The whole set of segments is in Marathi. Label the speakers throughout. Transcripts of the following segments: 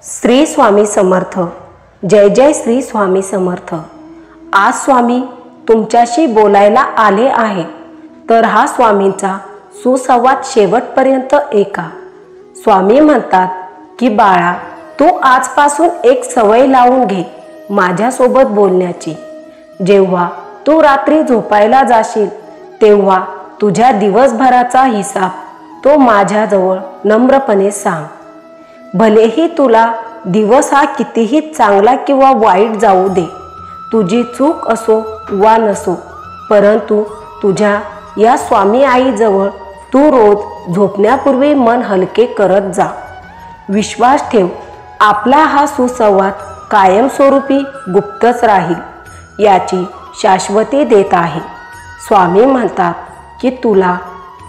Speaker 1: श्री स्वामी समर्थ। जय जय श्री स्वामी समर्थ। आज स्वामी तुमच्याशी बोलायला आले आहे, तर हा स्वामींचा सुसंवाद शेवटपर्यंत ऐका। स्वामी म्हणतात की बाळा, तू आजपासून एक सवय लावून घे माझ्यासोबत बोलण्याची। जेव्हा तू रात्री झोपायला जाशील तेव्हा तुझ्या दिवसभराचा हिसाब तो माझ्याजवळ नम्रपणे सांग। भलेही तुला दिवस हा कितीही चांगला किंवा वाईट जाऊ दे, तुझी चूक असो वा नसो, परंतु तुझ्या या स्वामी आईजवळ तू रोज झोपण्यापूर्वी मन हलके करत जा। विश्वास ठेव, आपला हा सुसंवाद कायमस्वरूपी गुप्तच राहील याची शाश्वती देत आहे। स्वामी म्हणतात की तुला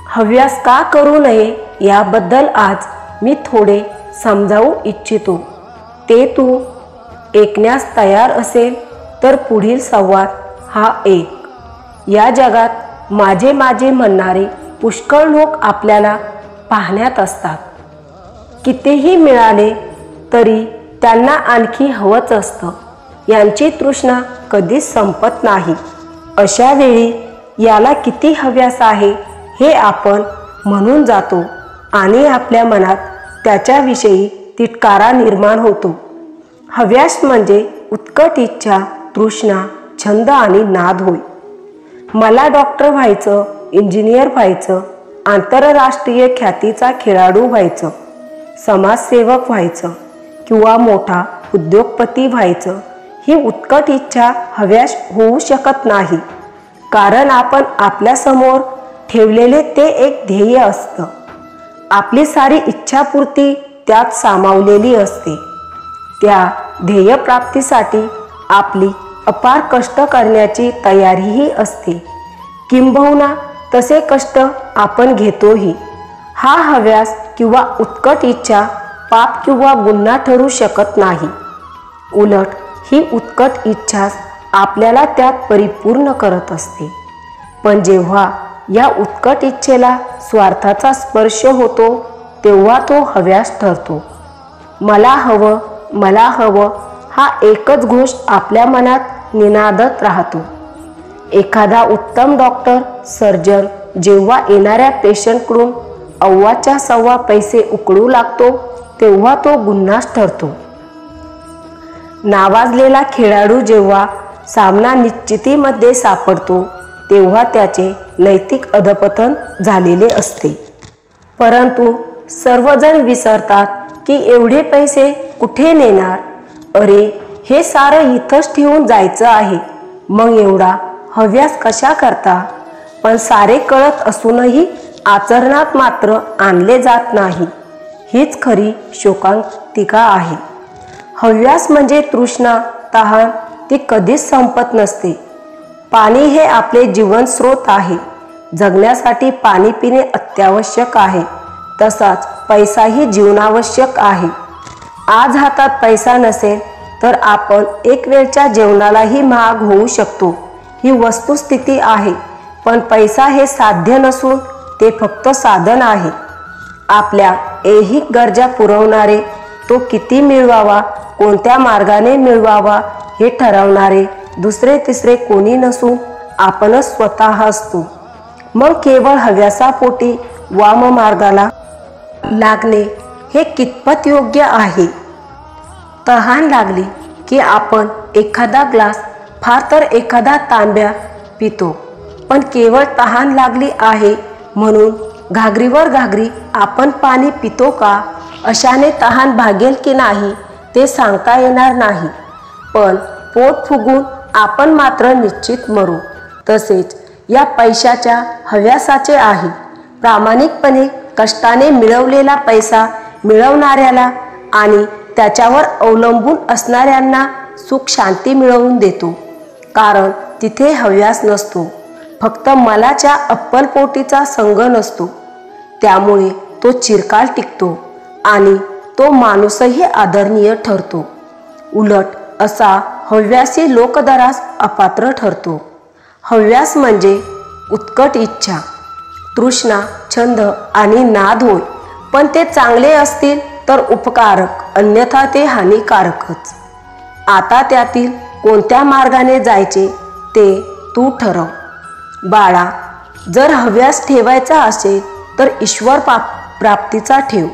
Speaker 1: हव्यास का करू नये याबद्दल आज मी थोडे समजावू इच्छितो। ते तू ऐकण्यास तयार असेल तर पुढील संवाद हा ऐक। या जगात माझे माझे म्हणणारे पुष्कळ लोक आपल्याला पाहण्यात असतात। कितीही मिळाले तरी त्यांना आणखी हवंच असतं। यांची तृष्णा कधीच संपत नाही। अशा वेळी याला किती हव्यास आहे हे आपण म्हणून जातो आणि आपल्या मनात त्याच्याविषयी तिटकारा निर्माण होतो। हव्यास म्हणजे उत्कट इच्छा, तृष्णा, छंद आणि नाद होय। मला डॉक्टर व्हायचं, इंजिनियर व्हायचं, आंतरराष्ट्रीय ख्यातीचा खेळाडू व्हायचं, समाजसेवक व्हायचं किंवा मोठा उद्योगपती व्हायचं, ही उत्कट इच्छा हव्यास होऊ शकत नाही। कारण आपण आपल्यासमोर ठेवलेले ते एक ध्येय असतं। आपली सारी इच्छापूर्ती त्यात सामावलेली असते। त्या ध्येयप्राप्तीसाठी आपली अपार कष्ट करण्याची तयारीही असते, किंबहुना तसे कष्ट आपण घेतोही। हा हव्यास किंवा उत्कट इच्छा पाप किंवा गुन्हा ठरू शकत नाही। उलट ही उत्कट इच्छाच आपल्याला त्यात परिपूर्ण करत असते। पण जेव्हा या उत्कट इच्छेला स्वार्थाचा स्पर्श होतो तेव्हा तो हव्यास ठरतो। मला हवं, मला हवं हा एकच घोष आपल्या मनात निनादत राहतो। एखादा उत्तम डॉक्टर, सर्जन जेव्हा येणाऱ्या पेशंटकडून अव्वाच्या सव्वा पैसे उकळू लागतो तेव्हा तो गुन्हाच ठरतो। नावाजलेला खेळाडू जेव्हा सामना निश्चितीमध्ये सापडतो तेव्हा त्याचे नैतिक अधपतन झालेले असते। परंतु सर्वजण विसरतात की एवढे पैसे कुठे नेणार? अरे, हे सारं इथंच ठेवून जायचं आहे, मग एवढा हव्यास कशा करता? पण सारे कळत असूनही आचरणात मात्र आणले जात नाही। हीच खरी शोकांतिका आहे। हव्यास म्हणजे तृष्णा, तहान, ती कधीच संपत नसते। पाणी हे आपले जीवनस्रोत आहे। जगण्यासाठी पाणी पिणे अत्यावश्यक आहे। तसाच पैसाही जीवनावश्यक आहे। आज हातात पैसा नसेल तर आपण एक वेळच्या जेवणालाही महाग होऊ शकतो, ही वस्तुस्थिती आहे। पण पैसा हे साध्य नसून ते फक्त साधन आहे। आपल्या ऐहिक गरजा पुरवणारे, तो किती मिळवावा, कोणत्या मार्गाने मिळवावा हे ठरवणारे दुसरे तिसरे कोणी नसून आपणच स्वतः असतो। मग केवळ हव्यासापोटी वाममार्गाला लागणे हे कितपत योग्य आहे? तहान लागली की आपण एखादा ग्लास, फार तर एखादा तांब्या पितो। पण केवळ तहान लागली आहे म्हणून घागरीवर घागरी आपण पाणी पितो का? अशाने तहान भागेल की नाही ते सांगता येणार नाही। पण पोट फुगून आपण मात्र निश्चित मरू। तसेच या पैशाच्या हव्यासाचे आहे। प्रामाणिकपणे कष्टाने मिळवलेला पैसा मिळवणाऱ्याला आणि त्याच्यावर अवलंबून असणाऱ्यांना सुख शांती मिळवून देतो। कारण तिथे हव्यास नसतो, फक्त मलाच्या अप्पलपोटीचा संग नसतो। त्यामुळे तो चिरकाल टिकतो आणि तो माणूसही आदरणीय ठरतो। उलट असा हव्यासी लोकदरास अपात्र ठरतो। हव्यास म्हणजे उत्कट इच्छा, तृष्णा, छंद आणि नाद होय। पण ते चांगले असतील तर उपकारक, अन्यथा ते हानिकारकच. आता त्यातील कोणत्या मार्गाने जायचे ते तू ठरव. बाळा, जर हव्यास ठेवायचा असेल तर ईश्वर प्राप्तीचा ठेव,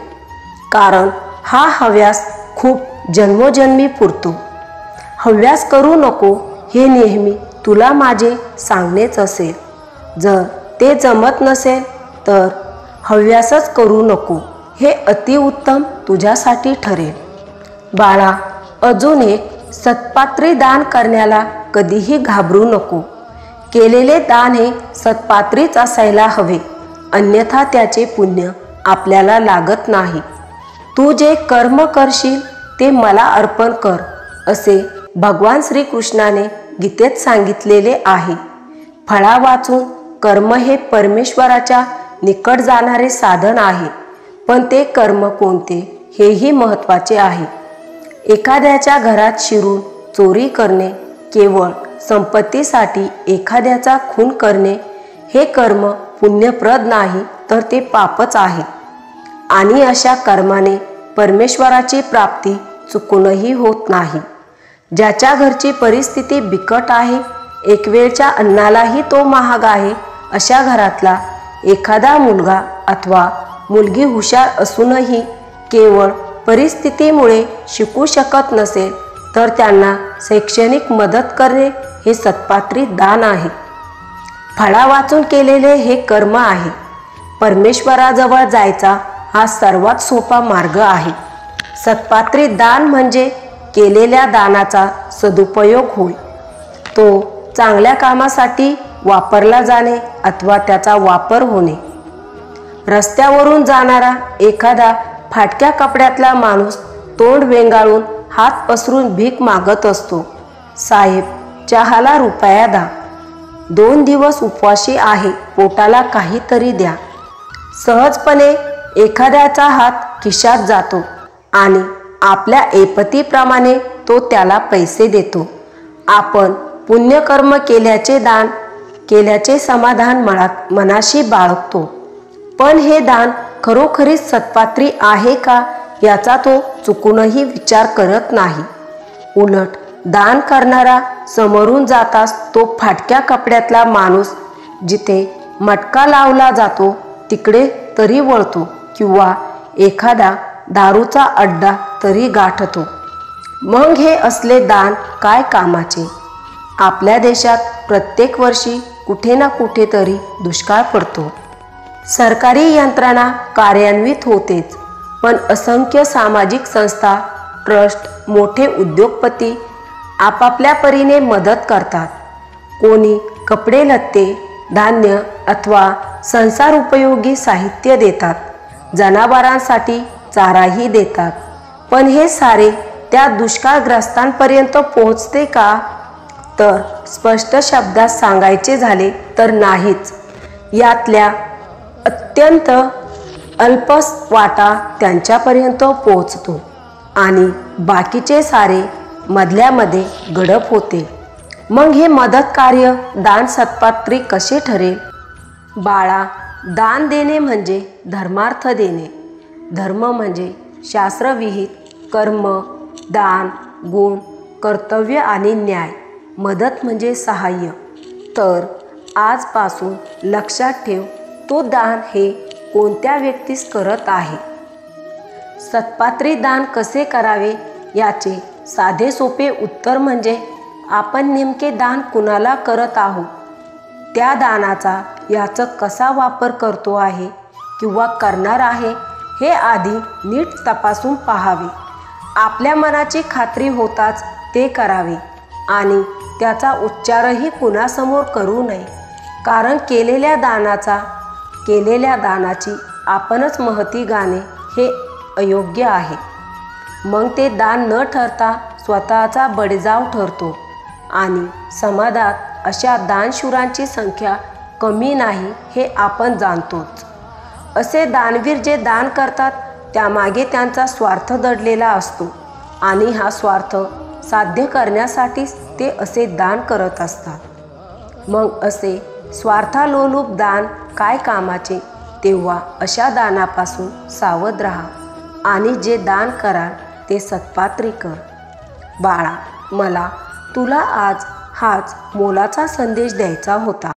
Speaker 1: कारण हा हव्यास खूप जन्मोजन्मी पुरतो. हव्यास करू नको हे नेहमी तुला माझे सांगणेच असेल. जर ते जमत नसेल तर हव्यासच करू नको हे अतिउत्तम तुझ्यासाठी ठरेल. बाळा, अजून एक, सत्पात्री दान करण्याला कधीही घाबरू नको. केलेले दान हे सत्पात्रीच असायला हवे, अन्यथा त्याचे पुण्य आपल्याला लागत नाही. तू जे कर्म करशील ते मला अर्पण कर, असे भगवान श्रीकृष्णाने गीतेत सांगितलेले आहे. फळा वाचून कर्म हे परमेश्वराच्या निकट जाणारे साधन आहे, पण ते कर्म कोणते हेही महत्त्वाचे आहे. एखाद्याच्या घरात शिरून चोरी करणे, केवळ संपत्तीसाठी एखाद्याचा खून करणे हे कर्म पुण्यप्रद नाही, तर ते पापच आहे. आणि अशा कर्माने परमेश्वराची प्राप्ती चुकूनही होत नाही. ज्याच्या घरची परिस्थिती बिकट आहे, एक वेळच्या अन्नालाही तो महाग आहे, अशा घरातला एखादा मुलगा अथवा मुलगी हुशार असूनही केवळ परिस्थितीमुळे शिकू शकत नसेल तर त्यांना शैक्षणिक मदत करणे हे सत्पात्री दान आहे. फळा वाचून केलेले हे कर्म आहे. परमेश्वराजवळ जायचा हा सर्वात सोपा मार्ग आहे. सत्पात्री दान म्हणजे केलेल्या दानाचा सदुपयोग होय. तो चांगल्या कामासाठी वापरला जाणे अथवा त्याचा वापर होणे. रस्त्यावरून जाणारा एखादा फाटक्या कपड्यातला माणूस तोंड वेंगाळून हात पसरून भीक मागत असतो. साहेब, चहाला रुपया द्या, 2 दिवस उपवासी आहे, पोटाला काहीतरी द्या. सहजपणे एखाद्याचा हात खिशात जातो आणि आपल्या ऐपतीप्रमाणे तो त्याला पैसे देतो. आपण पुण्यकर्म केल्याचे समाधान मनाशी बाळगतो, पण हे दान खरोखरीच सत्पात्री आहे का याचा तो चुकूनही विचार करत नाही. उलट दान करणारा समोरून जाताच तो फाटक्या कपड्यातला माणूस जिथे मटका लावला जातो तिकडे तरी वळतो किंवा एखादा दारूचा अड्डा तरी गाठतो. मग हे असले दान काय कामाचे? आपल्या देशात प्रत्येक वर्षी कुठे ना कुठेतरी दुष्काळ पडतो. सरकारी यंत्रणा कार्यान्वित होतेच, पण असंख्य सामाजिक संस्था, ट्रस्ट, मोठे उद्योगपती आपापल्या परीने मदत करतात. कोणी कपडे लत्ते, धान्य अथवा संसार उपयोगी साहित्य देतात. जनावरांसाठी चाराही देतात. पण हे सारे त्या दुष्काळग्रस्तांपर्यंत पोहोचते का? तर स्पष्ट शब्दात सांगायचे झाले तर नाहीच. यातल्या अत्यंत अल्पस वाटा त्यांच्यापर्यंत पोहोचतो आणि बाकीचे सारे मधल्यामध्ये गडप होते. मग हे मदत कार्य दान सत्पात्री कसे ठरेल? बाळा, दान देणे म्हणजे धर्मार्थ देणे. धर्म म्हणजे शास्त्रविहित कर्म, दान, गुण, कर्तव्य आणि न्याय. मदत म्हणजे सहाय्य. तर आजपासून लक्षात ठेव, तो दान हे कोणत्या व्यक्तीस करत आहे. सत्पात्री दान कसे करावे याचे साधे सोपे उत्तर म्हणजे आपण नेमके दान कुणाला करत आहोत, त्या दानाचा याचक कसा वापर करतो आहे किंवा करणार आहे हे आधी नीट तपासून पाहावे. आपल्या मनाची खात्री होताच ते करावे आणि त्याचा उच्चारही कुणासमोर करू नये, कारण केलेल्या दानाची आपणच महती गाणे हे अयोग्य आहे. मग ते दान न ठरता स्वतःचा बळीजाव ठरतो आणि समाजात अशा दानशूरांची संख्या कमी नाही हे आपण जाणतोच. असे दानवीर जे दान करतात त्यामागे त्यांचा स्वार्थ दडलेला असतो आणि हा स्वार्थ साध्य करण्यासाठीच ते असे दान करत असतात. मग असे स्वार्थालोलूप दान काय कामाचे? तेव्हा अशा दानापासून सावध राहा आणि जे दान कराल ते सत्पात्री कर. बाळा, मला तुला आज हाच मोलाचा संदेश द्यायचा होता.